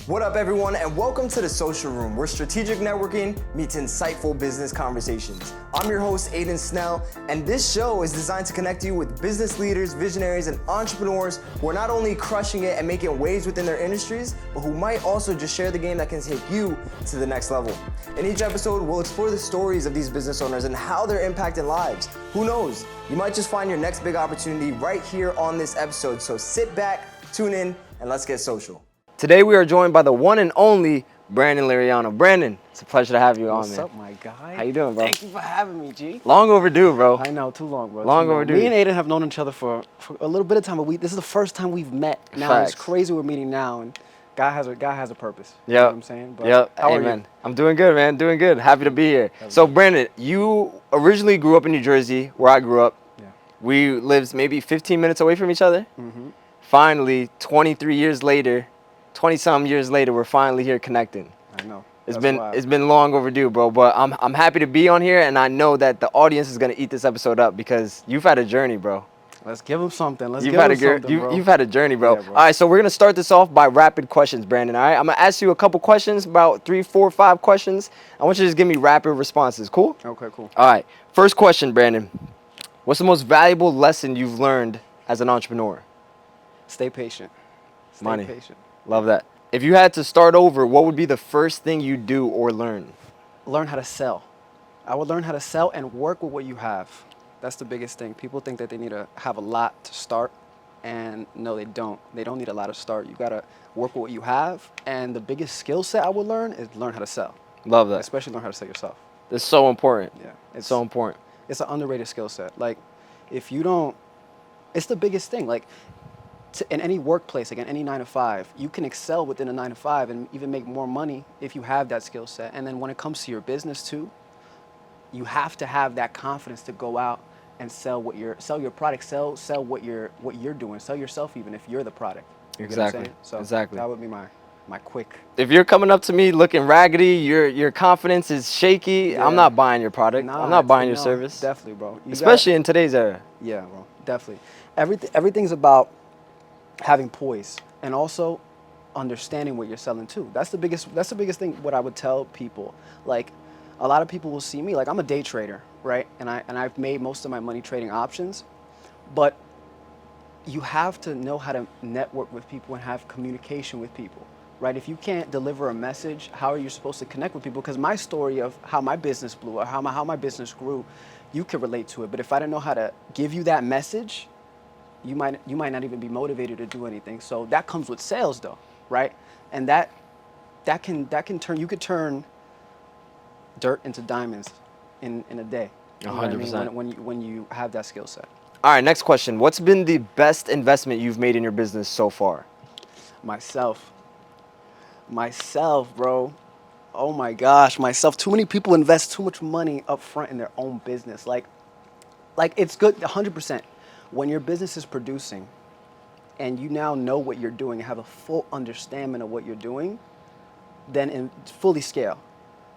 What up, everyone, and welcome to The Social Room, where strategic networking meets insightful business conversations. I'm your host, Aiden Snell, and this show is designed to connect you with business leaders, visionaries, and entrepreneurs who are not only crushing it and making waves within their industries, but who might also just share the game that can take you to the next level. In each episode, we'll explore the stories of these business owners and how they're impacting lives. Who knows? You might just find your next big opportunity right here on this episode. So sit back, tune in, and let's get social. Today we are joined by the one and only Brandon Liriano. Brandon, it's a pleasure to have you on, man. What's up, my guy? How you doing, bro? Thank you for having me, G. Long overdue, bro. I know, too long, bro. Long overdue. Me and Aiden have known each other for a little bit of time, but this is the first time we've met. Now Facts. It's crazy we're meeting now, and God has a purpose. Yep. You know what I'm saying? But yep. How are Amen. you? I'm doing good, man. Doing good. Happy to be here. So, Brandon, you originally grew up in New Jersey, where I grew up. Yeah. We lived maybe 15 minutes away from each other. Mm-hmm. Finally, 23 years later, 20-some years later, we're finally here connecting. I know. It's That's been long overdue, bro. But I'm happy to be on here, and I know that the audience is gonna eat this episode up because you've had a journey, bro. Let's give him something. You've had a journey, bro. Yeah, bro. All right, so we're gonna start this off by rapid questions, Brandon. All right, I'm gonna ask you a couple questions, about 3, 4, 5 questions. I want you to just give me rapid responses. Cool? Okay, cool. All right. First question, Brandon. What's the most valuable lesson you've learned as an entrepreneur? Stay patient. Stay Money. patient. Love that. If you had to start over, what would be the first thing you do or learn? Learn how to sell. I would learn how to sell and work with what you have. That's the biggest thing. People think that they need to have a lot to start, and no, they don't. They don't need a lot to start. You gotta work with what you have, and the biggest skill set I would learn is learn how to sell. Love that. Especially learn how to sell yourself. It's so important. Yeah, It's so important. It's an underrated skill set. Like, if you don't, it's the biggest thing. Like, in any workplace, like in any 9 to 5, you can excel within a 9 to 5 and even make more money if you have that skill set. And then when it comes to your business too, you have to have that confidence to go out and sell your product, sell what you're doing, sell yourself even if you're the product. You get what I'm Exactly. saying? So Exactly. that would be my quick. If you're coming up to me looking raggedy, your confidence is shaky, Yeah. I'm not buying your product. Nah, I'm not buying your no, service. Definitely, bro. Especially in today's era. Yeah, bro. Definitely. Everything's about having poise and also understanding what you're selling too. That's the biggest thing. What I would tell people, like, a lot of people will see me, like, I'm a day trader, right? And I've made most of my money trading options, but you have to know how to network with people and have communication with people, right? If you can't deliver a message, how are you supposed to connect with people? Because my story of how my business blew or how my business grew, you could relate to it. But if I didn't know how to give you that message, you might not even be motivated to do anything. So that comes with sales, though, right? And that can turn, you could turn dirt into diamonds in a day. You know what I mean? 100%. When you have that skill set. All right, next question. What's been the best investment you've made in your business so far? Myself, bro. Oh my gosh, myself. Too many people invest too much money up front in their own business. Like it's good, 100%. When your business is producing and you now know what you're doing, have a full understanding of what you're doing, then fully scale.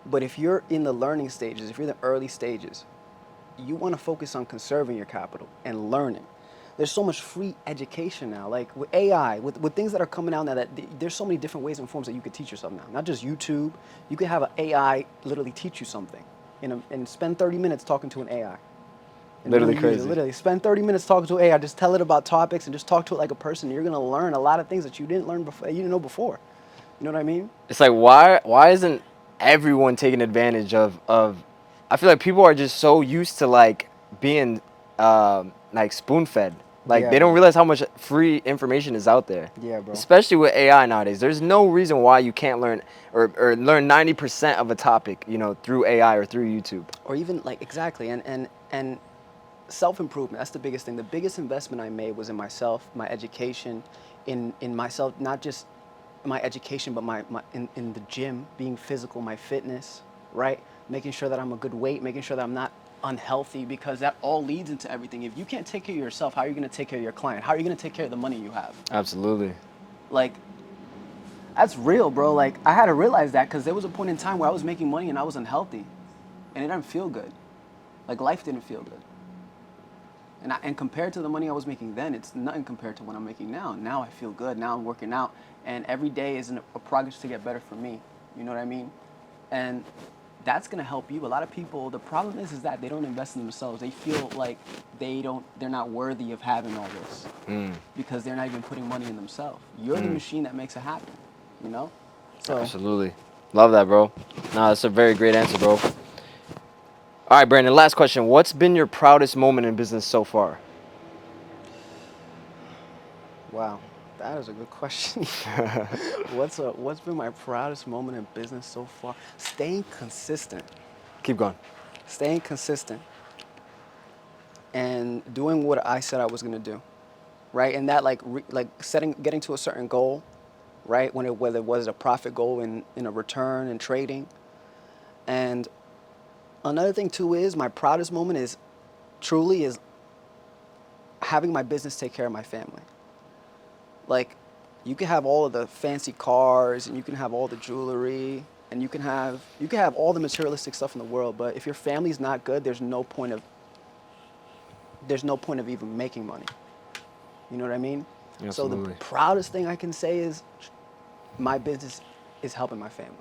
But if you're in the learning stages, if you're in the early stages, you want to focus on conserving your capital and learning. There's so much free education now, like with AI, with things that are coming out now, that there's so many different ways and forms that you could teach yourself now. Not just YouTube. You could have an AI literally teach you something and spend 30 minutes talking to an AI. Literally crazy. Literally spend 30 minutes talking to AI. Just tell it about topics and just talk to it like a person. You're gonna learn a lot of things that you didn't learn before. You didn't know before. You know what I mean? It's like, why isn't everyone taking advantage of I feel like people are just so used to like being like spoon-fed. Like, Yeah, they don't bro. realize how much free information is out there. Yeah, bro. Especially with AI nowadays. There's no reason why you can't learn or learn 90% of a topic, through AI or through YouTube. Or even like exactly and self-improvement. That's the biggest thing. The biggest investment I made was in myself, my education, in myself, not just my education, but in the gym, being physical, my fitness, right? Making sure that I'm a good weight, making sure that I'm not unhealthy, because that all leads into everything. If you can't take care of yourself, how are you going to take care of your client? How are you going to take care of the money you have? Absolutely. Like, that's real, bro. Like, I had to realize that because there was a point in time where I was making money and I was unhealthy and it didn't feel good. Like, life didn't feel good. And compared to the money I was making then, it's nothing compared to what I'm making now. Now I feel good. Now I'm working out, and every day is a progress to get better for me. You know what I mean? And that's gonna help you. A lot of people, the problem is that they don't invest in themselves. They feel like they're not worthy of having all this because they're not even putting money in themselves. You're the machine that makes it happen. You know? So Absolutely. Love that, bro. No, that's a very great answer, bro. All right, Brandon, last question. What's been your proudest moment in business so far? wow, that is a good question. What's been my proudest moment in business so far? Staying consistent. Keep going. Staying consistent and doing what I said I was gonna do, right? And that getting to a certain goal, right? Whether it was a profit goal in a return and trading. And another thing too is my proudest moment is truly is having my business take care of my family. Like, you can have all of the fancy cars and you can have all the jewelry and you can have all the materialistic stuff in the world, but if your family's not good, there's no point of even making money. You know what I mean? Absolutely. So the proudest thing I can say is my business is helping my family.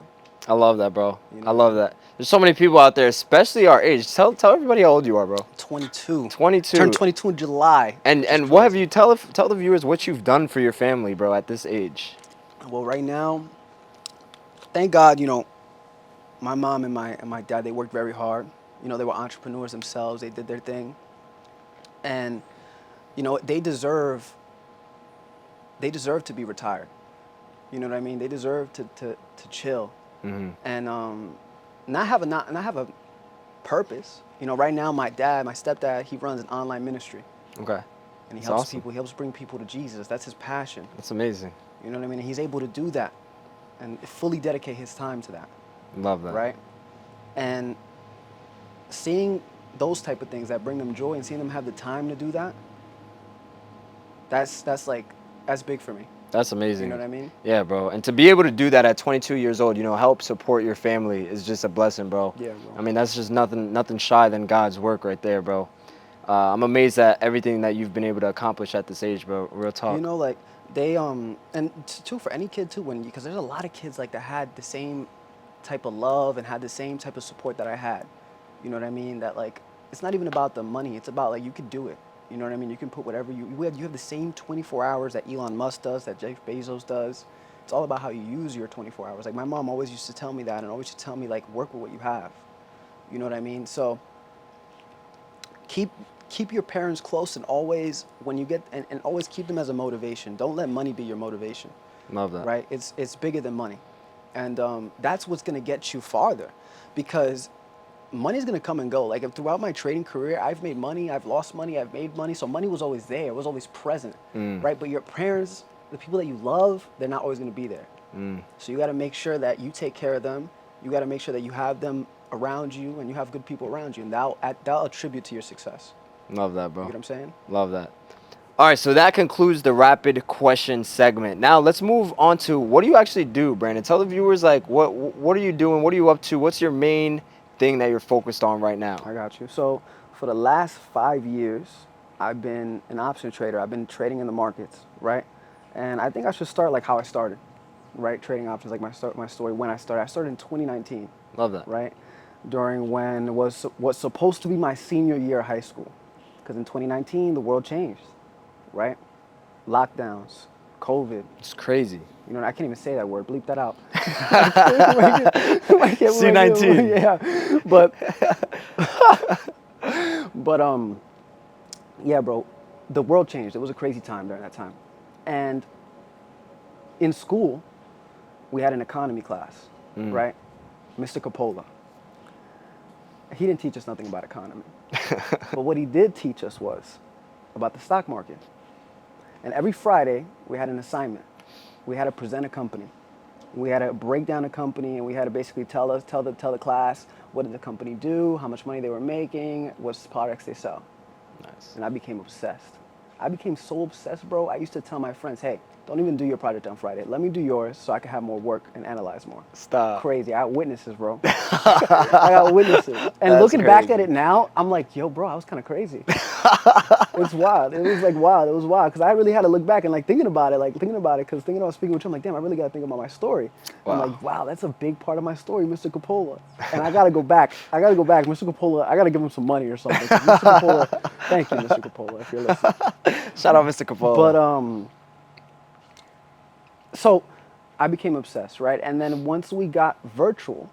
I love that, bro. You I know? love that. There's so many people out there, especially our age. Tell everybody how old you are, bro. 22. 22. Turned 22 in July. And what have you tell the viewers what you've done for your family, bro, at this age? Well, right now, thank God, my mom and my dad, they worked very hard. They were entrepreneurs themselves. They did their thing. And, they deserve to be retired. You know what I mean? They deserve to chill. And not have a purpose. Right now, my stepdad, he runs an online ministry. Okay. And he That's helps awesome. people. He helps bring people to Jesus. That's his passion. That's amazing. You know what I mean? And he's able to do that and fully dedicate his time to that. Love that. Right? And seeing those type of things that bring them joy and seeing them have the time to do that, that's big for me. That's amazing. You know what I mean? Yeah, bro. And to be able to do that at 22 years old, help support your family is just a blessing, bro. Yeah, bro. I mean, that's just nothing shy than God's work right there, bro. I'm amazed at everything that you've been able to accomplish at this age, bro. Real talk. They too, for any kid too, because there's a lot of kids that had the same type of love and had the same type of support that I had. You know what I mean? That it's not even about the money. It's about you could do it. You know what I mean? You can put whatever you have the same 24 hours that Elon Musk does, that Jeff Bezos does. It's all about how you use your 24 hours. My mom always used to tell me that, and always used to tell me work with what you have. You know what I mean? So keep your parents close, and always when you get and always keep them as a motivation. Don't let money be your motivation. Love that. Right? It's bigger than money, and that's what's gonna get you farther, because money's gonna come and go. Throughout my trading career, I've made money, I've lost money, I've made money. So money was always there, it was always present, right? But your parents, the people that you love, they're not always gonna be there. So you gotta make sure that you take care of them. You gotta make sure that you have them around you and you have good people around you, and that'll attribute to your success. Love that, bro. You know what I'm saying? Love that. All right, so that concludes the rapid question segment. Now let's move on to what do you actually do, Brandon? Tell the viewers what are you doing? What are you up to? What's your main thing that you're focused on right now? I got you. So for the last 5 years, I've been an option trader. I've been trading in the markets, right? And I think I should start how I started, right? Trading options, my story when I started. I started in 2019. Love that. Right? During when was supposed to be my senior year of high school. Because in 2019, the world changed, right? Lockdowns, COVID. It's crazy. I can't even say that word. Bleep that out. C19. Yeah, but yeah, bro. The world changed. It was a crazy time during that time, and in school, we had an economy class, right? Mr. Coppola. He didn't teach us nothing about economy, but what he did teach us was about the stock market. And every Friday, we had an assignment. We had to present a company. We had to break down a company, and we had to basically tell the class what did the company do, how much money they were making, what products they sell. Nice. And I became obsessed. I became so obsessed, bro. I used to tell my friends, hey, don't even do your project on Friday. Let me do yours so I can have more work and analyze more. Stop. Crazy. I got witnesses, bro. I got witnesses. And That's looking back at crazy. it now, I'm like, yo, bro, I was kind of crazy. It's wild. It was like wild. It was wild because I really had to look back and like thinking about it because thinking about speaking with you, I'm like, damn, I really got to think about my story. Wow. I'm like, wow, that's a big part of my story, Mr. Coppola. And I got to go back. Mr. Coppola, I got to give him some money or something. Mr. Coppola, thank you, Mr. Coppola, if you're listening. Shout out Mr. Coppola. But so I became obsessed, right? And then once we got virtual,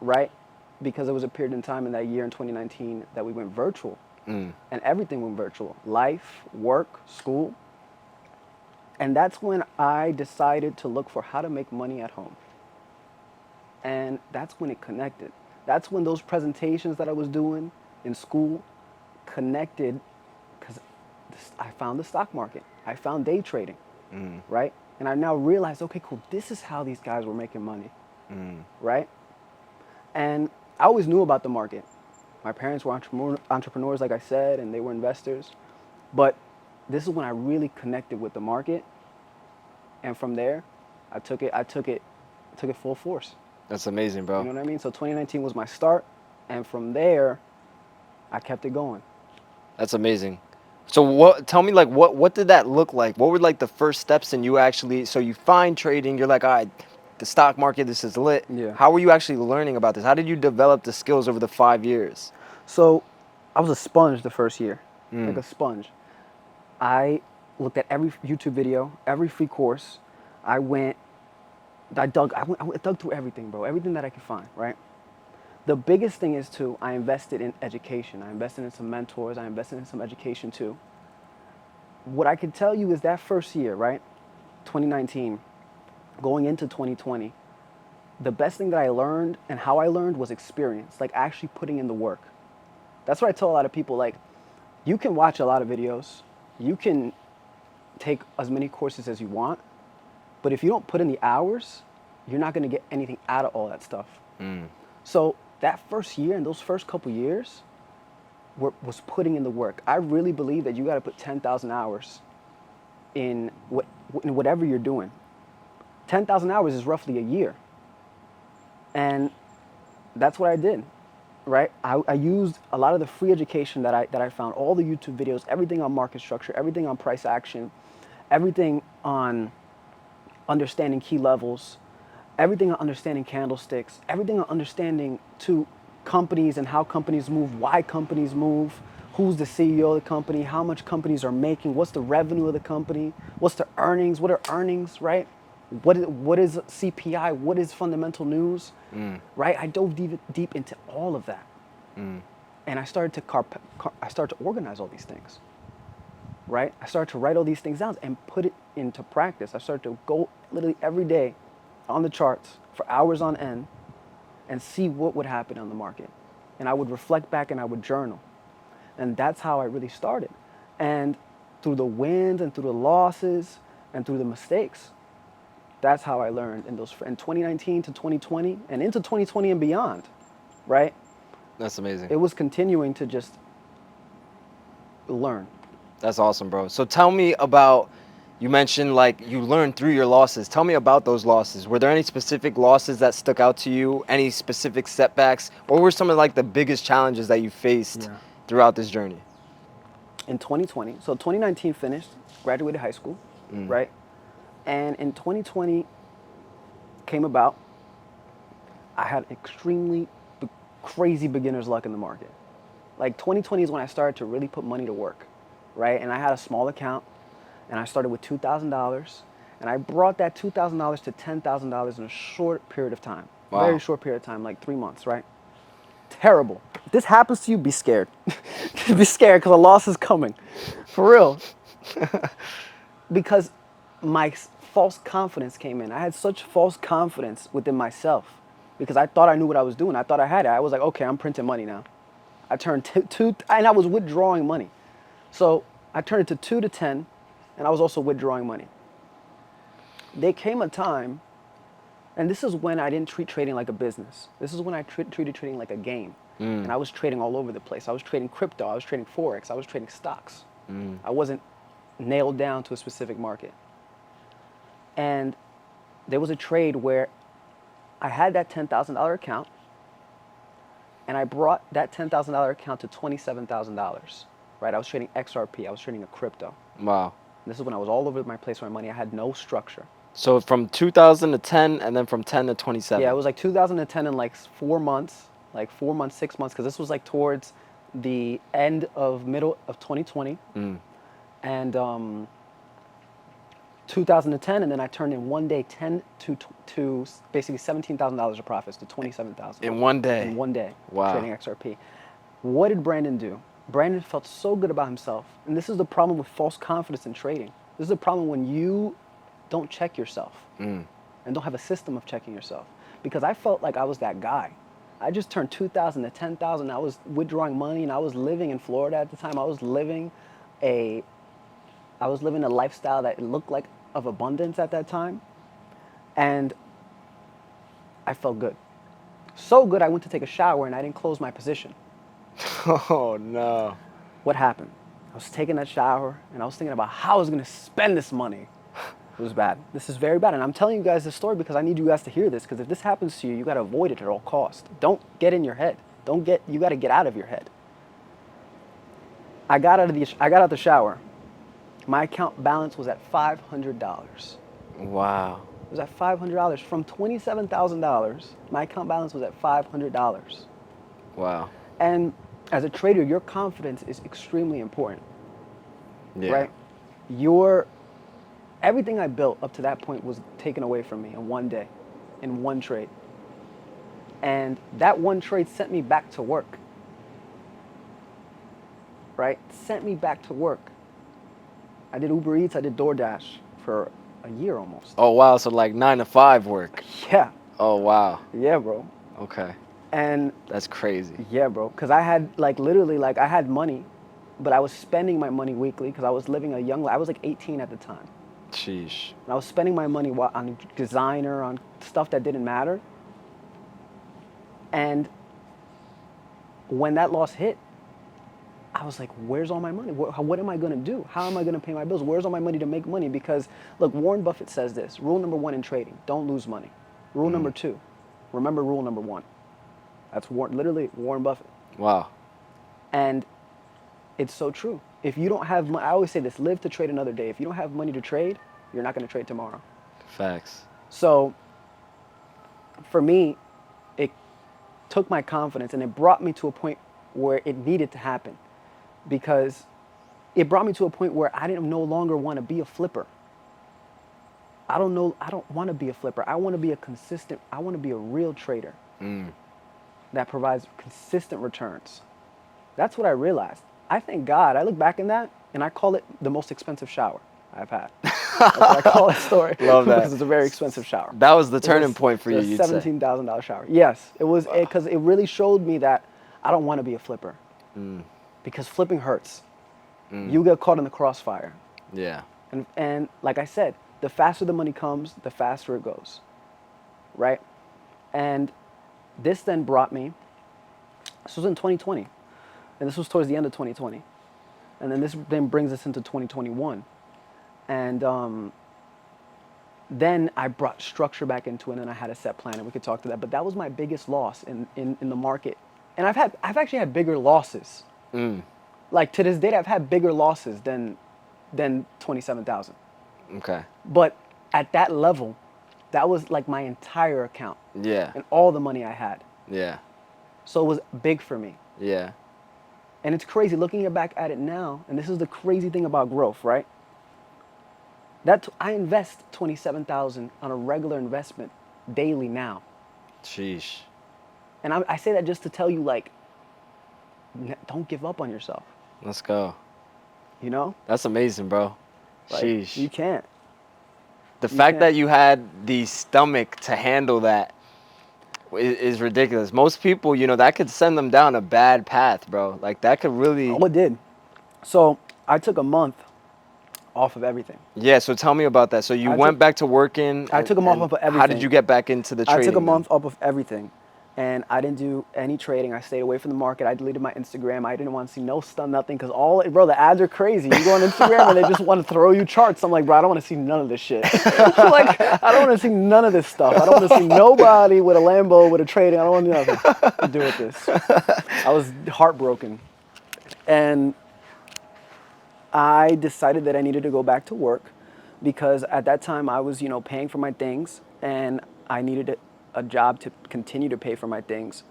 right? Because there was a period in time in that year in 2019 that we went virtual. And everything went virtual. Life, work, school. And that's when I decided to look for how to make money at home. And that's when it connected. That's when those presentations that I was doing in school connected because I found the stock market. I found day trading, right? And I now realized, okay, cool, this is how these guys were making money, right? And I always knew about the market. My parents were entrepreneurs, like I said, and they were investors. But this is when I really connected with the market. And from there, I took it full force. That's amazing, bro. You know what I mean? So 2019 was my start. And from there, I kept it going. That's amazing. So tell me, like, what did that look like? What were like the first steps in you actually, so you find trading, you're like, all right, the stock market, this is lit. Yeah. How were you actually learning about this? How did you develop the skills over the 5 years? So I was a sponge the first year, like a sponge. I looked at every YouTube video, every free course. I dug through everything, bro, everything that I could find, right? The biggest thing is I invested in education. I invested in some mentors. I invested in some education too. What I can tell you is that first year, right, 2019, going into 2020, the best thing that I learned and how I learned was experience, like actually putting in the work. That's what I tell a lot of people, like, you can watch a lot of videos, you can take as many courses as you want, but if you don't put in the hours, you're not gonna get anything out of all that stuff. So that first year and those first couple years was putting in the work. I really believe that you gotta put 10,000 hours in whatever you're doing. 10,000 hours is roughly a year. And that's what I did, right? I used a lot of the free education that I found, all the YouTube videos, everything on market structure, everything on price action, everything on understanding key levels, everything on understanding candlesticks, everything on understanding to companies and how companies move, why companies move, who's the CEO of the company, how much companies are making, what's the revenue of the company, what's the earnings, what are earnings, right? What is CPI, what is fundamental news, right? I dove deep into all of that. And I started to organize all these things, right? I started to write all these things down and put it into practice. I started to go literally every day on the charts for hours on end and see what would happen on the market. And I would reflect back and I would journal. And that's how I really started. And through the wins and through the losses and through the mistakes, that's how I learned in 2019 to 2020 and into 2020 and beyond, right? That's amazing. It was continuing to just learn. That's awesome, bro. So tell me about, you mentioned like you learned through your losses. Tell me about those losses. Were there any specific losses that stuck out to you? Any specific setbacks? What were some of like the biggest challenges that you faced throughout this journey? In 2020, so 2019 finished, graduated high school, right? And in 2020 came about, I had extremely crazy beginner's luck in the market. Like 2020 is when I started to really put money to work, right? And I had a small account and I started with $2,000 and I brought that $2,000 to $10,000 in a short period of time. Wow. Very short period of time, like 3 months, right? Terrible. If this happens to you, be scared. Be scared because a loss is coming. For real. Because my false confidence came in. I had such false confidence within myself because I thought I knew what I was doing. I thought I had it. I was like, okay, I'm printing money now. I turned and I was withdrawing money. So I turned it to 2 to 10, and I was also withdrawing money. There came a time, and this is when I didn't treat trading like a business. This is when I treated trading like a game. And I was trading all over the place. I was trading crypto. I was trading Forex. I was trading stocks. I wasn't nailed down to a specific market. And there was a trade where I had that $10,000 account, and I brought that $10,000 account to $27,000. Right? I was trading XRP. I was trading a crypto. Wow. This is when I was all over my place with my money. I had no structure. So from 2000 to 10, and then from 10 to 27. Yeah, it was like 2010 in like 4 months, 6 months, because this was like towards the middle of 2020. And 2010, and then I turned in one day 10 to basically $17,000 of profits to 27,000. In one day? In one day. Wow. Trading XRP. What did Brandon do? Brandon felt so good about himself. And this is the problem with false confidence in trading. This is the problem when you don't check yourself and don't have a system of checking yourself. Because I felt like I was that guy. I just turned 2,000 to 10,000. I was withdrawing money, and I was living in Florida at the time. I was living a lifestyle that looked like of abundance at that time. And I felt good. So good, I went to take a shower and I didn't close my position. Oh, no. What happened? I was taking that shower and I was thinking about how I was going to spend this money. It was bad. This is very bad. And I'm telling you guys this story because I need you guys to hear this, because if this happens to you, you got to avoid it at all costs. Don't get in your head. You got to get out of your head. I got out the shower. My account balance was at $500. Wow. It was at $500. From $27,000, my account balance was at $500. Wow. And as a trader, your confidence is extremely important. Yeah. Right? Everything I built up to that point was taken away from me in one day, in one trade. And that one trade sent me back to work. Right? Sent me back to work. I did Uber Eats, I did DoorDash for a year almost. Oh, wow. So like 9 to 5 work. Yeah. Oh, wow. Yeah, bro. Okay. And that's crazy. Yeah, bro. Because I had I had money, but I was spending my money weekly because I was living a young life. I was like 18 at the time. Sheesh. And I was spending my money on designer, on stuff that didn't matter. And when that loss hit, I was like, where's all my money? What am I going to do? How am I going to pay my bills? Where's all my money to make money? Because, look, Warren Buffett says this. Rule number 1 in trading, don't lose money. Rule number 2, remember rule number 1. That's literally Warren Buffett. Wow. And it's so true. If you don't have money, I always say this, live to trade another day. If you don't have money to trade, you're not going to trade tomorrow. Facts. So for me, it took my confidence and it brought me to a point where it needed to happen, because it brought me to a point where I didn't no longer want to be a flipper. I don't want to be a flipper. I want to be I want to be a real trader that provides consistent returns. That's what I realized. I thank God. I look back in that and I call it the most expensive shower I've had. That's what I call that story. Love that. Because it's a very expensive shower. That was the turning point for you, you'd say. $17,000 shower. Yes, it was, because it really showed me that I don't want to be a flipper. Because flipping hurts. You get caught in the crossfire. Yeah. And like I said, the faster the money comes, the faster it goes. Right? And this then brought me, this was in 2020. And this was towards the end of 2020. And then this then brings us into 2021. And then I brought structure back into it, and I had a set plan, and we could talk to that. But that was my biggest loss in the market. And I've actually had bigger losses. Like to this date, I've had bigger losses than 27,000. Okay. But at that level, that was like my entire account. Yeah. And all the money I had. Yeah. So it was big for me. Yeah. And it's crazy looking back at it now, and this is the crazy thing about growth, right? I invest 27,000 on a regular investment daily now. Sheesh. And I say that just to tell you, like, don't give up on yourself. Let's go. You know? That's amazing, bro. Like, Sheesh. you can't. The fact that you had the stomach to handle that is ridiculous. Most people, that could send them down a bad path, bro. Like, that could really... Oh, it did. So I took a month off of everything. Yeah, so tell me about that. So you went back to working. I took a month off of everything. How did you get back into the trading? I took a month off of everything. And I didn't do any trading. I stayed away from the market. I deleted my Instagram. I didn't want to see no stuff, nothing, because bro, the ads are crazy. You go on Instagram and they just want to throw you charts. I'm like, bro, I don't want to see none of this shit. Like, I don't want to see none of this stuff. I don't want to see nobody with a Lambo with a trading. I don't want nothing to do with this. I was heartbroken. And I decided that I needed to go back to work because at that time I was, paying for my things, and I needed a job to continue to pay for my things.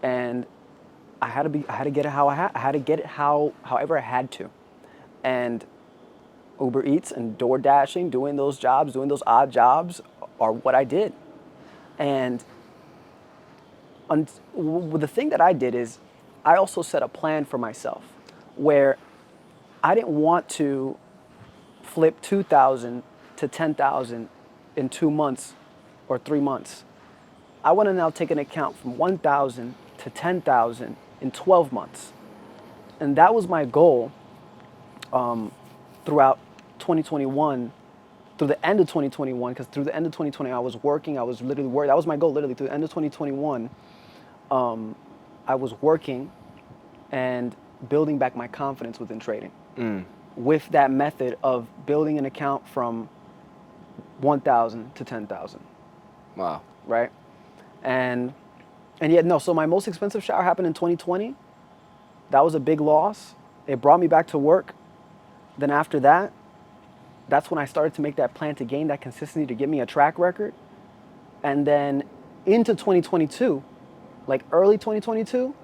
And I had to get it how I had to get it however I had to. And Uber Eats and door dashing, doing those odd jobs are what I did. And the thing that I did is I also set a plan for myself where I didn't want to flip 2,000 to 10,000 in 2 months or 3 months. I want to now take an account from 1,000 to 10,000 in 12 months. And that was my goal throughout 2021, through the end of 2021, because through the end of 2020 I was working, I was literally working. That was my goal, literally, through the end of 2021. I was working and building back my confidence within trading with that method of building an account from 1,000 to 10,000. Wow. Right? And yet, no, so my most expensive shower happened in 2020. That was a big loss. It brought me back to work. Then after that, that's when I started to make that plan to gain that consistency, to get me a track record. And then into 2022, like early 2022,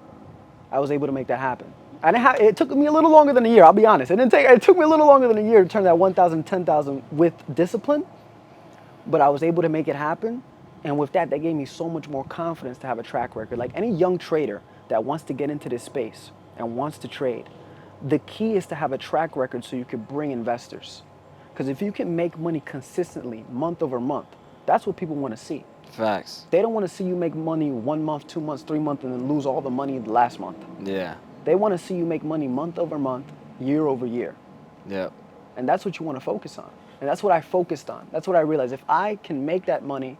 I was able to make that happen. It took me a little longer than a year, I'll be honest. It took me a little longer than a year to turn that 1,000, 10,000 with discipline, but I was able to make it happen. And with that gave me so much more confidence to have a track record. Like any young trader that wants to get into this space and wants to trade, the key is to have a track record so you can bring investors. Because if you can make money consistently, month over month, that's what people want to see. Facts. They don't want to see you make money 1 month, 2 months, 3 months, and then lose all the money the last month. Yeah. They want to see you make money month over month, year over year. Yep. And that's what you want to focus on. And that's what I focused on. That's what I realized. If I can make that money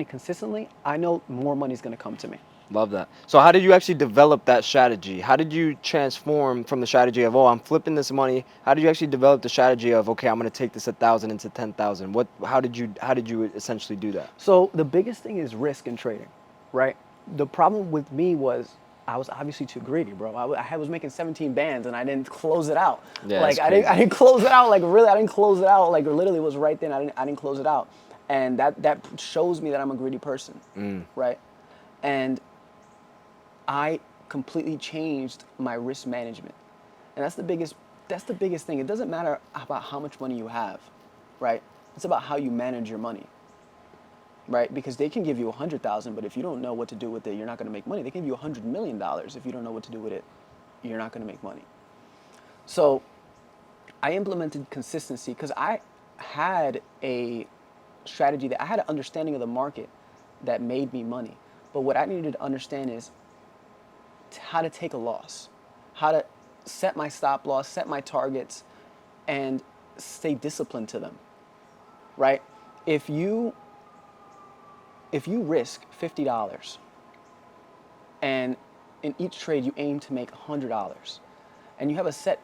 consistently, I know more money is going to come to me. Love that. So how did you actually develop that strategy? How did you transform from the strategy of, I'm flipping this money? How did you actually develop the strategy of, okay, I'm going to take this 1,000 into 10,000? How did you essentially do that? So the biggest thing is risk in trading, right? The problem with me was I was obviously too greedy, bro. I was making 17 bands and I didn't close it out. Yeah, like I didn't close it out. Like really, I didn't close it out. Like literally, it was right then. I didn't close it out, and that shows me that I'm a greedy person, right? And I completely changed my risk management, and that's the biggest thing. It doesn't matter about how much money you have, right? It's about how you manage your money. Right? Because they can give you 100,000, but if you don't know what to do with it, you're not going to make money. They can give you $100 million. If you don't know what to do with it, you're not going to make money. So I implemented consistency because I had a strategy that I had an understanding of the market that made me money. But what I needed to understand is how to take a loss, how to set my stop loss, set my targets, and stay disciplined to them. Right? If you risk $50 and in each trade you aim to make $100 and you have a set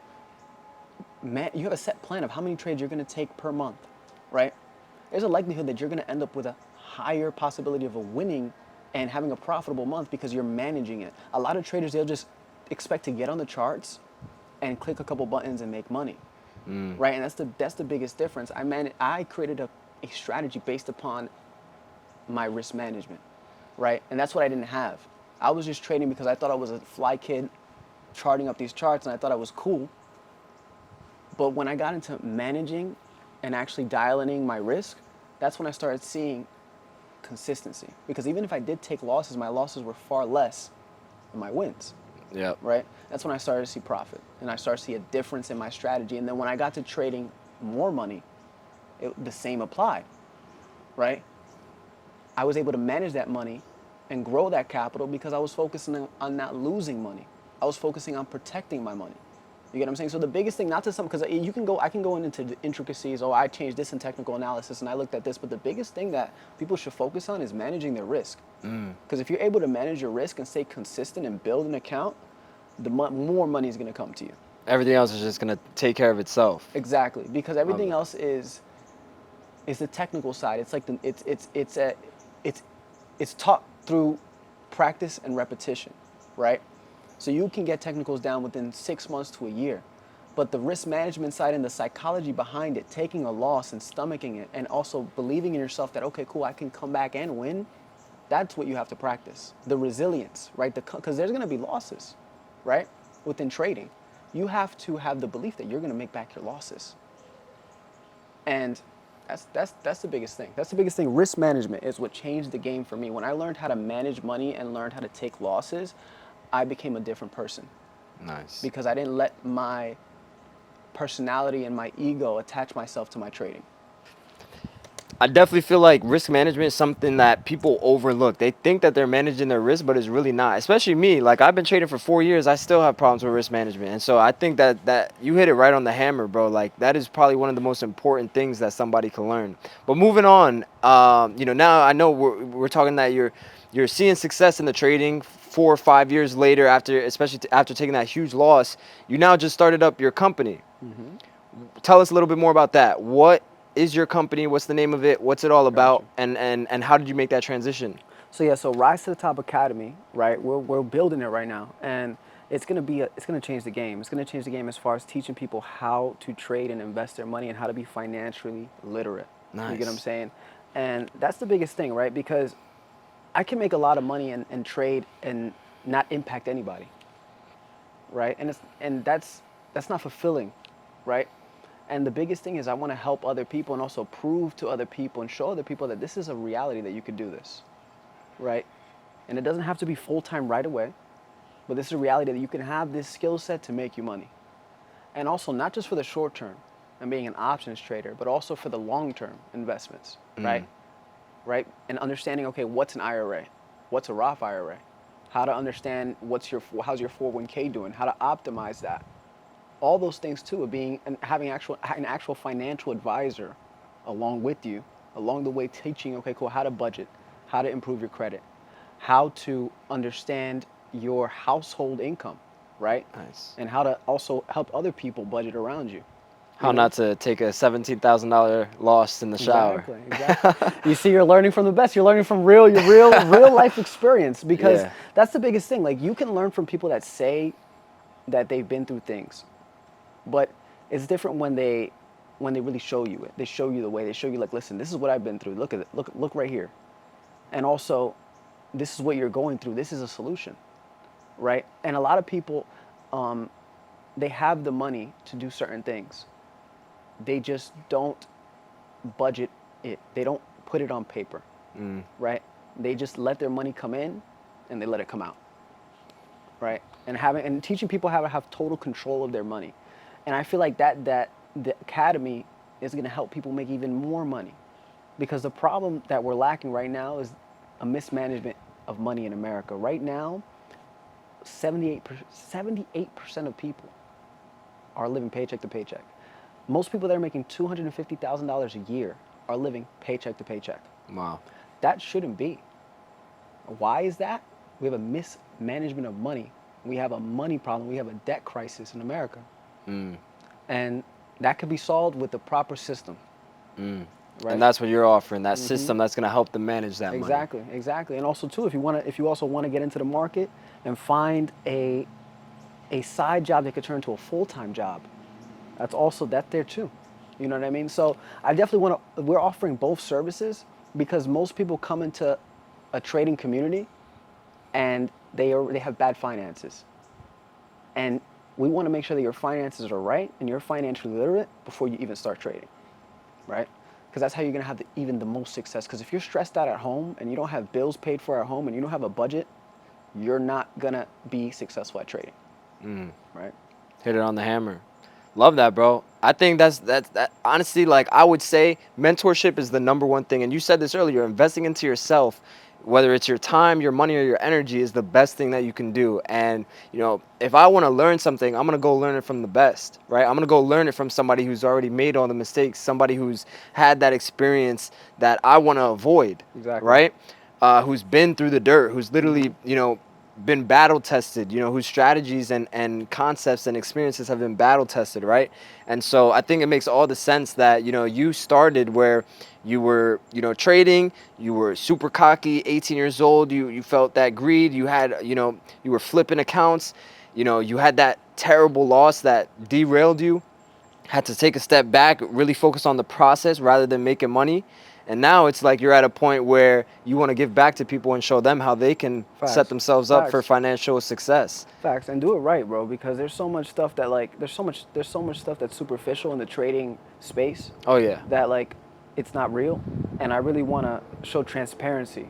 plan of how many trades you're going to take per month, right? There's a likelihood that you're going to end up with a higher possibility of a winning and having a profitable month because you're managing it. A lot of traders, they'll just expect to get on the charts and click a couple buttons and make money, right? And that's the biggest difference. I created a strategy based upon my risk management, right? And that's what I didn't have. I was just trading because I thought I was a fly kid charting up these charts and I thought I was cool. But when I got into managing and actually dialing in my risk, that's when I started seeing consistency. Because even if I did take losses, my losses were far less than my wins. Yep. Right? That's when I started to see profit and I started to see a difference in my strategy. And then when I got to trading more money, the same applied, right? I was able to manage that money and grow that capital because I was focusing on not losing money. I was focusing on protecting my money, You get what I'm saying? So the biggest thing, not to some, because I can go into the intricacies. Oh, I changed this in technical analysis, and I looked at this. But the biggest thing that people should focus on is managing their risk. Because if you're able to manage your risk and stay consistent and build an account, more money is going to come to you. Everything else is just gonna take care of itself. Exactly, because everything else is the technical side. It's like it's taught through practice and repetition, right? So you can get technicals down within 6 months to a year. But the risk management side and the psychology behind it, taking a loss and stomaching it, and also believing in yourself that, okay, cool, I can come back and win, that's what you have to practice. The resilience, right? Because there's going to be losses, right? Within trading. You have to have the belief that you're going to make back your losses. And that's the biggest thing. That's the biggest thing. Risk management is what changed the game for me. When I learned how to manage money and learned how to take losses, I became a different person. Nice. Because I didn't let my personality and my ego attach myself to my trading. I definitely feel like risk management is something that people overlook. They think that they're managing their risk, but it's really not. Especially me. Like, I've been trading for 4 years. I still have problems with risk management. And so I think that you hit it right on the hammer, bro. Like, that is probably one of the most important things that somebody can learn. But moving on, now I know we're talking that you're seeing success in the trading 4 or 5 years later, especially after taking that huge loss. You now just started up your company. Tell us a little bit more about that. What is your company? What's the name of it? What's it all about? And how did you make that transition? So Rise to the Top Academy, right? We're building it right now, and it's gonna change the game. It's gonna change the game as far as teaching people how to trade and invest their money and how to be financially literate. Nice. You get what I'm saying? And that's the biggest thing, right? Because I can make a lot of money and trade and not impact anybody, right? And that's not fulfilling, right? And the biggest thing is I want to help other people and also prove to other people and show other people that this is a reality, that you can do this, right? And it doesn't have to be full-time right away, but this is a reality that you can have this skill set to make you money. And also not just for the short term and being an options trader, but also for the long-term investments, right? Right? And understanding, okay, what's an IRA? What's a Roth IRA? How to understand how's your 401k doing? How to optimize that? All those things too, of having an actual financial advisor along with you, along the way, teaching, okay, cool, how to budget, how to improve your credit, how to understand your household income, right? Nice. And how to also help other people budget around you. How not to take a $17,000 loss in the shower. Exactly. You see, you're learning from the best. You're learning from your real life experience, because that's the biggest thing. Like, you can learn from people that say that they've been through things. But it's different when they really show you it. They show you the way. They show you, like, listen, this is what I've been through. Look at it. Look right here. And also, this is what you're going through. This is a solution, right? And a lot of people, they have the money to do certain things. They just don't budget it. They don't put it on paper, right? They just let their money come in and they let it come out, right? And teaching people how to have total control of their money. And I feel like that the academy is going to help people make even more money, because the problem that we're lacking right now is a mismanagement of money in America. Right now, 78% of people are living paycheck to paycheck. Most people that are making $250,000 a year are living paycheck to paycheck. Wow. That shouldn't be. Why is that? We have a mismanagement of money. We have a money problem. We have a debt crisis in America. And that could be solved with the proper system. Right? And that's what you're offering, that system that's going to help them manage that money. Exactly. And also too, if you also want to get into the market and find a side job that could turn into a full-time job, that's there too. You know what I mean? So I definitely we're offering both services, because most people come into a trading community and they have bad finances. And we want to make sure that your finances are right and you're financially literate before you even start trading, right? Because that's how you're going to have even the most success. Because if you're stressed out at home and you don't have bills paid for at home and you don't have a budget, you're not going to be successful at trading, right? Hit it on the hammer. Love that, bro. I think that's honestly, like, I would say mentorship is the number one thing. And you said this earlier, investing into yourself whether it's your time, your money, or your energy, is the best thing that you can do. And, you know, if I want to learn something, I'm going to go learn it from the best, right? I'm going to go learn it from somebody who's already made all the mistakes, somebody who's had that experience that I want to avoid, Exactly. right? Who's been through the dirt, who's literally, you know, been battle tested, you know, whose strategies and concepts and experiences have been battle tested, right? And so I think it makes all the sense that, you know, you started where you were, you know, trading, you were super cocky, 18 years old, you felt that greed, you had, you know, you were flipping accounts, you know, you had that terrible loss that derailed you, had to take a step back, really focus on the process rather than making money. And now it's like you're at a point where you want to give back to people and show them how they can Facts. set themselves up for Facts. financial success. Facts, and do it right, bro, because there's so much stuff that, like, there's so much stuff that's superficial in the trading space Oh yeah. that, like, it's not real. And I really want to show transparency,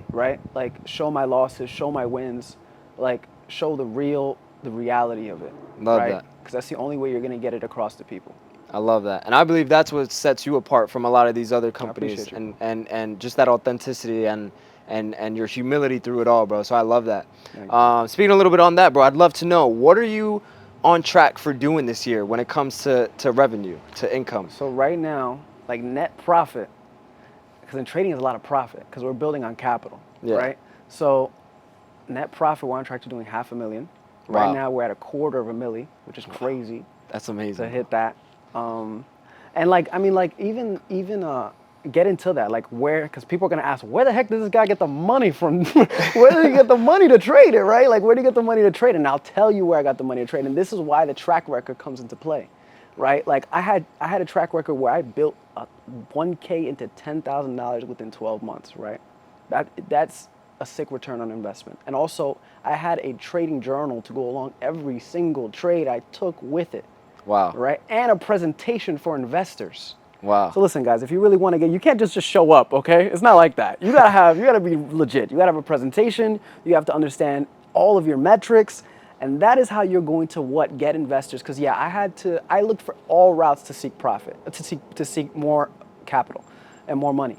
right? Like, show my losses, show my wins, like, show the reality of it. Love right? that. Because that's the only way you're going to get it across to people. I love that. And I believe that's what sets you apart from a lot of these other companies, appreciate you. and just that authenticity and your humility through it all, bro. So I love that. Thank you. Speaking a little bit on that, bro, I'd love to know, what are you on track for doing this year when it comes to revenue, to income? So right now, like, net profit, because in trading is a lot of profit because we're building on capital, Yeah. right? So net profit, we're on track to doing $500,000. Wow. Right now we're at $250,000, which is crazy That's to amazing. hit that. And like, I mean, like, even get into that, like, where, because people are gonna ask, where the heck does this guy get the money from? Where did he get the money to trade it, right? Like, where did he get the money to trade it? And I'll tell you where I got the money to trade. And this is why the track record comes into play, right? Like, I had a track record where I built $1K into $10,000 within 12 months, right? That's a sick return on investment. And also, I had a trading journal to go along every single trade I took with it. Wow. Right? And a presentation for investors. Wow. So listen, guys, if you really want to you can't just show up, okay? It's not like that. You gotta be legit. You gotta have a presentation. You have to understand all of your metrics. And that is how you're going to get investors. Because yeah, I looked for all routes to seek profit, to seek more capital and more money.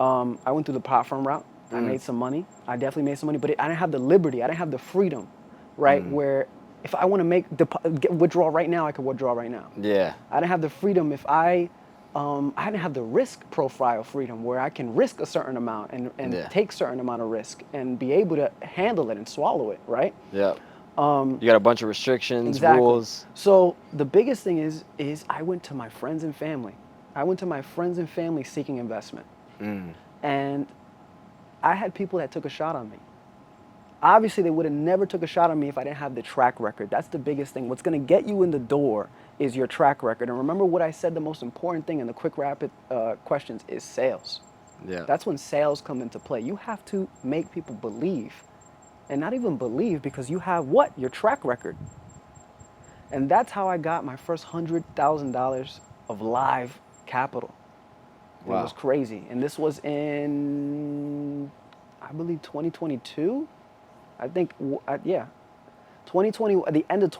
I went through the platform route. I made some money. I definitely made some money, but I didn't have the liberty. I didn't have the freedom, right? Where if I want to withdraw right now, I could withdraw right now. Yeah. I didn't have the freedom if I didn't have the risk profile freedom where I can risk a certain amount and take certain amount of risk and be able to handle it and swallow it, right? Yeah. You got a bunch of restrictions, Exactly. rules. So the biggest thing is I went to my friends and family. I went to my friends and family seeking investment. And I had people that took a shot on me. Obviously, they would have never took a shot on me if I didn't have the track record. That's the biggest thing. What's going to get you in the door is your track record. And remember what I said, the most important thing in the quick, rapid questions is sales. Yeah. That's when sales come into play. You have to make people believe. And not even believe, because you have what? Your track record. And that's how I got my first $100,000 of live capital. Wow. It was crazy. And this was in, I believe, 2022. I think, yeah, 2020. The end of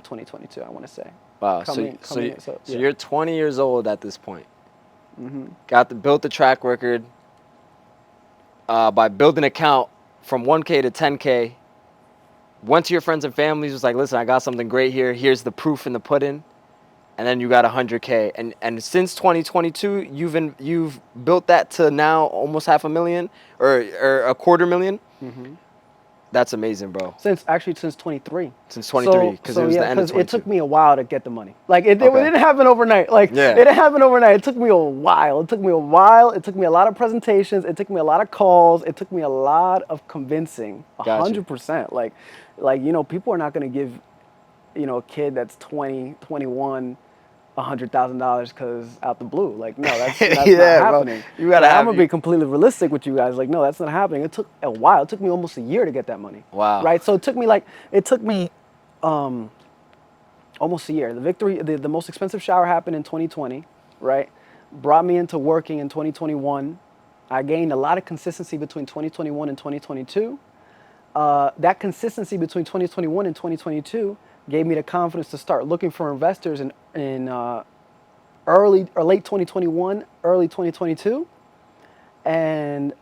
2022. I want to say. Wow. So you're 20 years old at this point. Built the track record by building an account from 1K to 10K. Went to your friends and families, was like, listen, I got something great here. Here's the proof in the pudding. And then you got 100K. And since 2022, you've built that to now almost $500,000 or $250,000. That's amazing, bro. Since 23. Since 23, because it was the end of 22. It took me a while to get the money. Like, it didn't happen overnight. Like, it didn't happen overnight. It took me a while. It took me a lot of presentations. It took me a lot of calls. It took me a lot of convincing. 100%. Like, you know, people are not going to give, you know, a kid that's 20, 21, $100,000 because out the blue. Like, no, that's not happening. Bro. You gotta I'm gonna be completely realistic with you guys. Like, no, that's not happening. It took a while. It took me almost a year to get that money. Wow. Right. So it took me almost a year. The most expensive shower happened in 2020. Right. Brought me into working in 2021. I gained a lot of consistency between 2021 and 2022. That consistency between 2021 and 2022 gave me the confidence to start looking for investors in early or late 2021, early 2022. And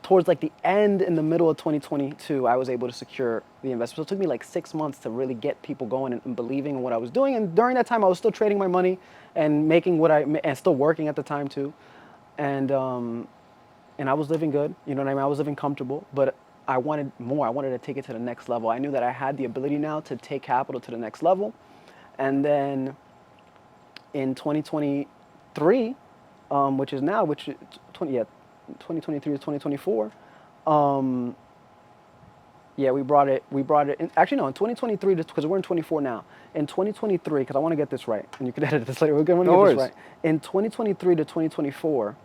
towards like the end, in the middle of 2022, I was able to secure the investment. So it took me like 6 months to really get people going and believing in what I was doing. And during that time, I was still trading my money and making and still working at the time too. And I was living good, you know what I mean? I was living comfortable, but I wanted more. I wanted to take it to the next level. I knew that I had the ability now to take capital to the next level. And then in 2023, which is now, 2023 to 2024. We brought it in, actually no, in 2023, because we're in 24 now. In 2023, because I want to get this right, and you can edit this later, we're going to get this right. In 2023 to 2024,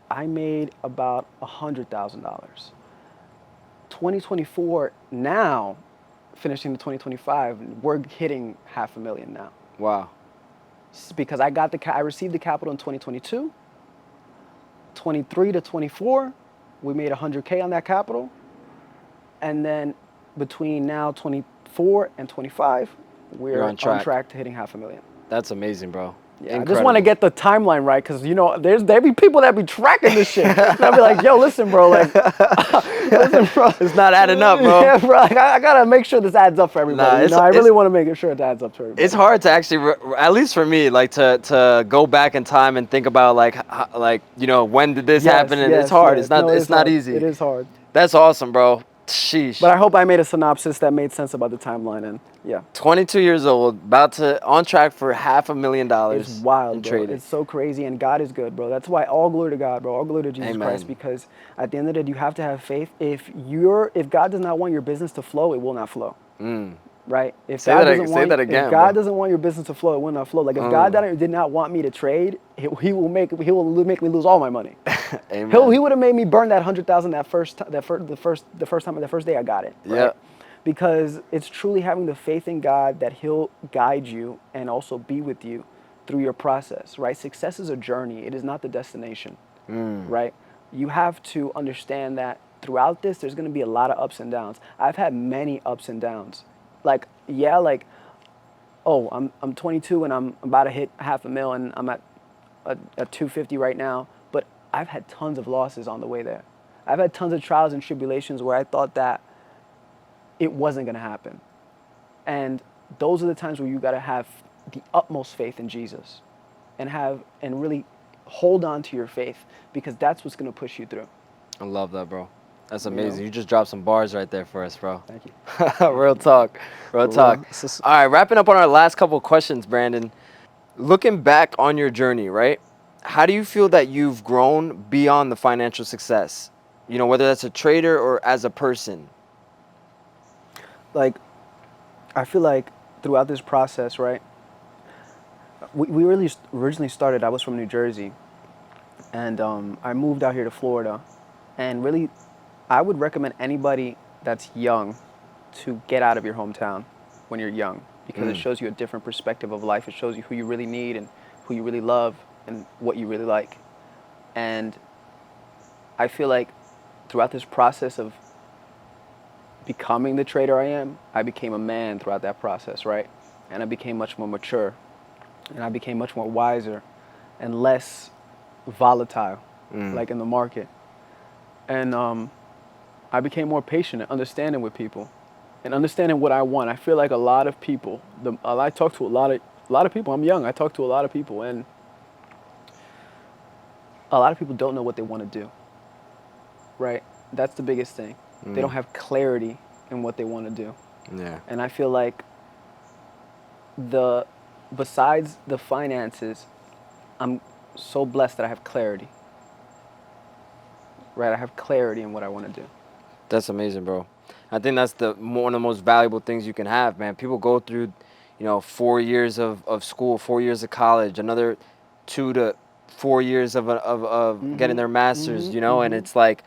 I made about $100,000. 2024 now, finishing to 2025, we're hitting $500,000 now. Wow. Because I received the capital in 2022. 23 to 24, we made $100K on that capital. And then between now 24 and 25, we're on track to hitting $500,000. That's amazing, bro. Yeah, I just want to get the timeline right, because there be people that be tracking this shit. And I'll be like, yo, listen, bro, listen, bro, it's not adding up, bro. Yeah, bro, I gotta make sure this adds up for everybody. I really want to make sure it adds up for everybody. It's hard to actually, at least for me, like to go back in time and think about like when did this happen? And it's hard. It's not easy. It is hard. That's awesome, bro. Sheesh. But I hope I made a synopsis that made sense about the timeline, and yeah. 22 years old, on track for $500,000. It's wild, bro. Trading. It's so crazy, and God is good, bro. That's why all glory to God, bro. All glory to Jesus Amen. Christ, because at the end of the day, you have to have faith. If God does not want your business to flow, it will not flow. Right? If Say that again, if God doesn't want your business to flow, it will not flow. Like if God did not want me to trade, He will make me lose all my money. Amen. He would have made me burn that $100,000 the first day I got it. Right? Yeah. Because it's truly having the faith in God that He'll guide you and also be with you through your process. Right? Success is a journey. It is not the destination. Right? You have to understand that throughout this, there's going to be a lot of ups and downs. I've had many ups and downs. I'm 22 and I'm about to hit $500,000 and I'm at 250 right now, but I've had tons of losses on the way there. I've had tons of trials and tribulations where I thought that it wasn't going to happen. And those are the times where you got to have the utmost faith in Jesus and really hold on to your faith, because that's what's going to push you through. I love that, bro. That's amazing. You just dropped some bars right there for us, bro. Thank you. Real talk. All right, wrapping up on our last couple of questions, Brandon. Looking back on your journey, right? How do you feel that you've grown beyond the financial success? Whether that's a trader or as a person. I feel like throughout this process, right? We really originally started, I was from New Jersey, and I moved out here to Florida, and really, I would recommend anybody that's young to get out of your hometown when you're young, because it shows you a different perspective of life. It shows you who you really need and who you really love and what you really like. And I feel like throughout this process of becoming the trader I am, I became a man throughout that process, right? And I became much more mature, and I became much more wiser and less volatile, like in the market. And I became more patient and understanding with people and understanding what I want. I feel like a lot of people, I talk to a lot of people. I'm young. I talk to a lot of people, and a lot of people don't know what they want to do, right? That's the biggest thing. They don't have clarity in what they want to do. Yeah. And I feel like besides the finances, I'm so blessed that I have clarity. Right, I have clarity in what I want to do. That's amazing, bro. I think that's one of the most valuable things you can have, man. People go through, 4 years of school, 4 years of college, another 2 to 4 years of getting their masters, and it's like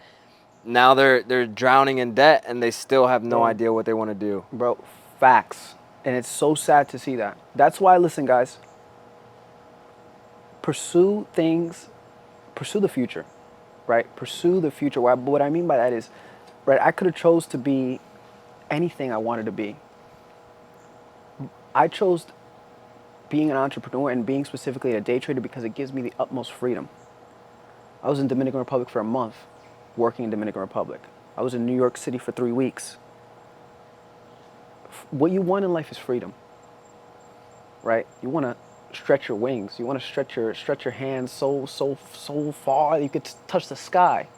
now they're drowning in debt and they still have no idea what they want to do. Bro, facts. And it's so sad to see that. That's why, listen, guys, pursue the future. Right? Pursue the future. What I mean by that is, right, I could have chose to be anything I wanted to be. I chose being an entrepreneur and being specifically a day trader because it gives me the utmost freedom. I was in Dominican Republic for a month, working in Dominican Republic. I was in New York City for 3 weeks. What you want in life is freedom, right? You want to stretch your wings. You want to stretch your hands so far you could touch the sky.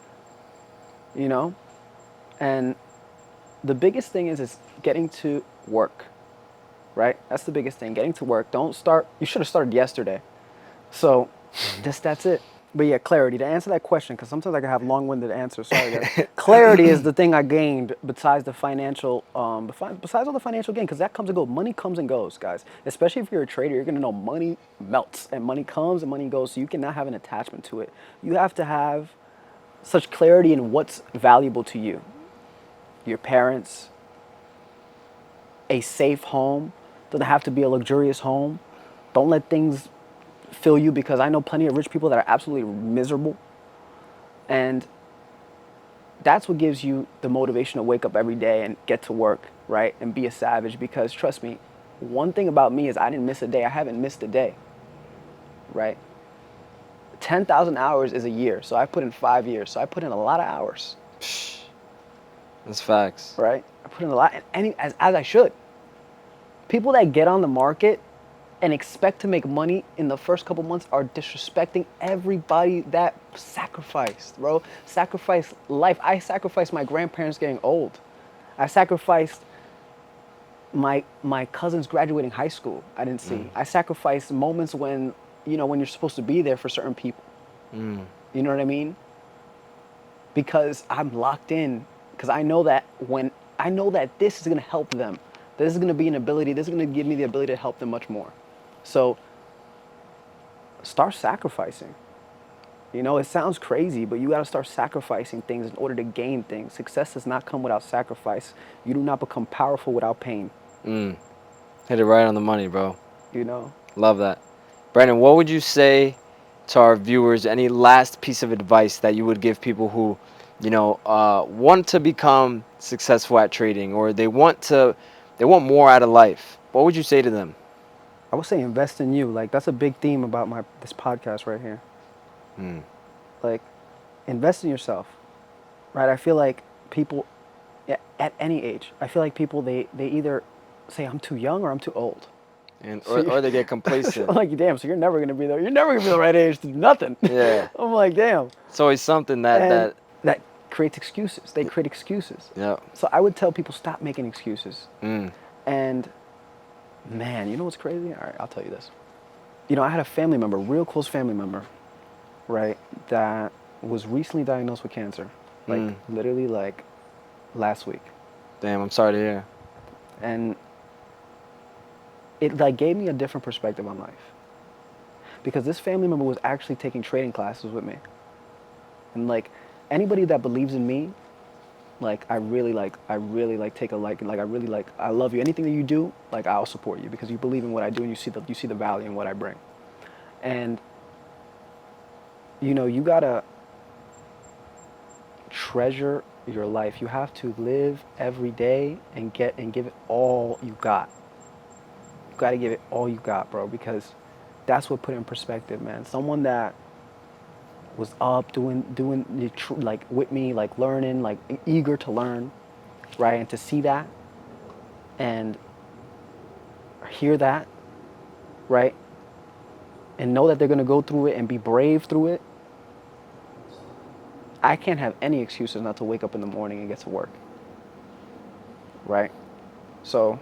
You know, and the biggest thing is getting to work, right? That's the biggest thing. Getting to work. Don't start. You should have started yesterday. So, that's it. But yeah, clarity. To answer that question, because sometimes I can have long-winded answers. Sorry, guys. Clarity is the thing I gained besides the financial, besides all the financial gain, because that comes and goes. Money comes and goes, guys. Especially if you're a trader, you're gonna know money melts and money comes and money goes. So you cannot have an attachment to it. You have to have such clarity in what's valuable to you. Your parents, a safe home. Doesn't have to be a luxurious home. Don't let things fill you, because I know plenty of rich people that are absolutely miserable. And that's what gives you the motivation to wake up every day and get to work, right? And be a savage, because trust me, one thing about me is I didn't miss a day. I haven't missed a day, right? 10,000 hours is a year. So I put in 5 years. So I put in a lot of hours. That's facts. Right? I put in a lot, and as I should. People that get on the market and expect to make money in the first couple months are disrespecting everybody that sacrificed, bro. Sacrifice life. I sacrificed my grandparents getting old. I sacrificed my cousins graduating high school. I didn't see. I sacrificed moments when, when you're supposed to be there for certain people. You know what I mean? Because I'm locked in. Because I know that this is going to help them. This is going to be an ability. This is going to give me the ability to help them much more. So start sacrificing. It sounds crazy, but you got to start sacrificing things in order to gain things. Success does not come without sacrifice. You do not become powerful without pain. Hit it right on the money, bro. Love that. Brandon, what would you say to our viewers? Any last piece of advice that you would give people who, want to become successful at trading, or they want more out of life? What would you say to them? I would say invest in you. Like, that's a big theme about this podcast right here. Like, invest in yourself, right? I feel like people at any age, I feel like people, they either say I'm too young or I'm too old. Or they get complacent. I'm like, damn, so you're never going to be there. You're never going to be the right age to do nothing. Yeah. I'm like, damn. It's always something that creates excuses. They create excuses. Yeah. So I would tell people, stop making excuses. And man, you know what's crazy? All right, I'll tell you this. I had a family member, real close family member, right, that was recently diagnosed with cancer. Like, literally, like, last week. Damn, I'm sorry to hear. And it, like, gave me a different perspective on life. Because this family member was actually taking trading classes with me. And, like, anybody that believes in me, like, I really take a liking. Like, I love you. Anything that you do, like, I'll support you because you believe in what I do and you see the value in what I bring. And, you gotta treasure your life. You have to live every day and give it all you got. You gotta give it all you got, bro, because that's what put it in perspective, man. Someone that was up doing like with me, like learning, like eager to learn, right? And to see that and hear that, right? And know that they're gonna go through it and be brave through it. I can't have any excuses not to wake up in the morning and get to work, right? So,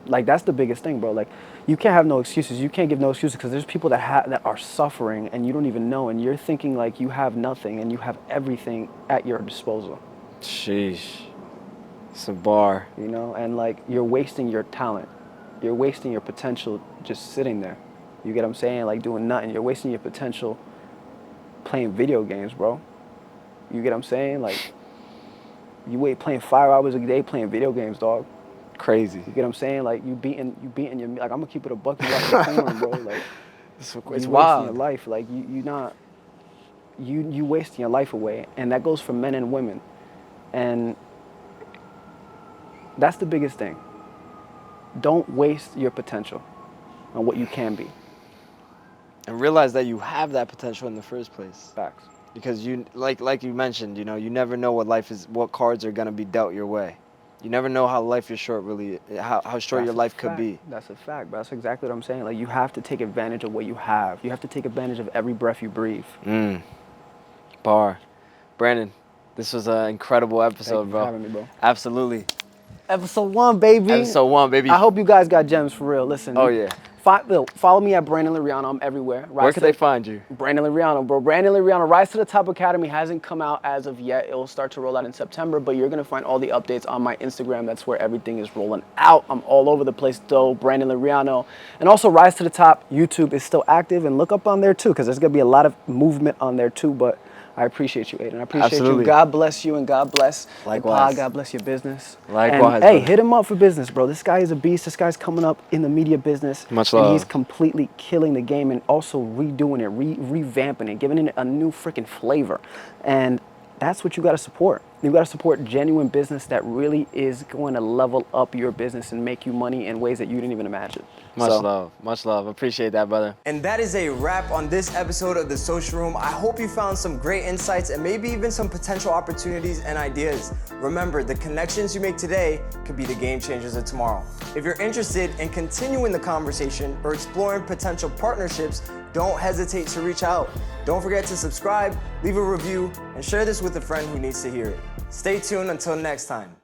like, that's the biggest thing, bro. Like, you can't have no excuses. You can't give no excuses because there's people that are suffering and you don't even know, and you're thinking like you have nothing and you have everything at your disposal. Sheesh. It's a bar. And like, you're wasting your talent. You're wasting your potential just sitting there. You get what I'm saying? Like, doing nothing. You're wasting your potential playing video games, bro. You get what I'm saying? Like, you playing 5 hours a day playing video games, dog. Crazy. You get what I'm saying? Like, you beating your, like, I'm gonna keep it a buck, you got the corn, bro. Like, it's you wild. wasting your life. Like, you wasting your life away. And that goes for men and women. And that's the biggest thing. Don't waste your potential on what you can be. And realize that you have that potential in the first place. Facts. Because you, like you mentioned, you never know what cards are gonna be dealt your way. You never know how life is short, really, how short your life could be. That's a fact, but that's exactly what I'm saying. Like, you have to take advantage of what you have. You have to take advantage of every breath you breathe. Bar. Brandon, this was an incredible episode, Thank you bro. for having me, bro. Absolutely. Episode 1, baby. Episode 1, baby. I hope you guys got gems for real. Listen. Oh, yeah. Follow me at Brandon Liriano. I'm everywhere. Where can they find you? Brandon Liriano, bro. Brandon Liriano. Rise to the Top Academy hasn't come out as of yet. It will start to roll out in September, but you're going to find all the updates on my Instagram. That's where everything is rolling out. I'm all over the place, though. Brandon Liriano. And also, Rise to the Top YouTube is still active, and look up on there, too, because there's going to be a lot of movement on there, too, but I appreciate you, Aiden. I appreciate Absolutely. you. God bless you, and God bless Likewise. the pod. God bless your business. Likewise, And, hey, brother. hit him up for business, bro. This guy is a beast. This guy's coming up in the media business. Much And love. he's completely killing the game and also redoing it, revamping it, giving it a new freaking flavor. And that's what you got to support. You got to support genuine business that really is going to level up your business and make you money in ways that you didn't even imagine. Much love. Much love. Appreciate that, brother. And that is a wrap on this episode of The Social Room. I hope you found some great insights and maybe even some potential opportunities and ideas. Remember, the connections you make today could be the game changers of tomorrow. If you're interested in continuing the conversation or exploring potential partnerships, don't hesitate to reach out. Don't forget to subscribe, leave a review, and share this with a friend who needs to hear it. Stay tuned until next time.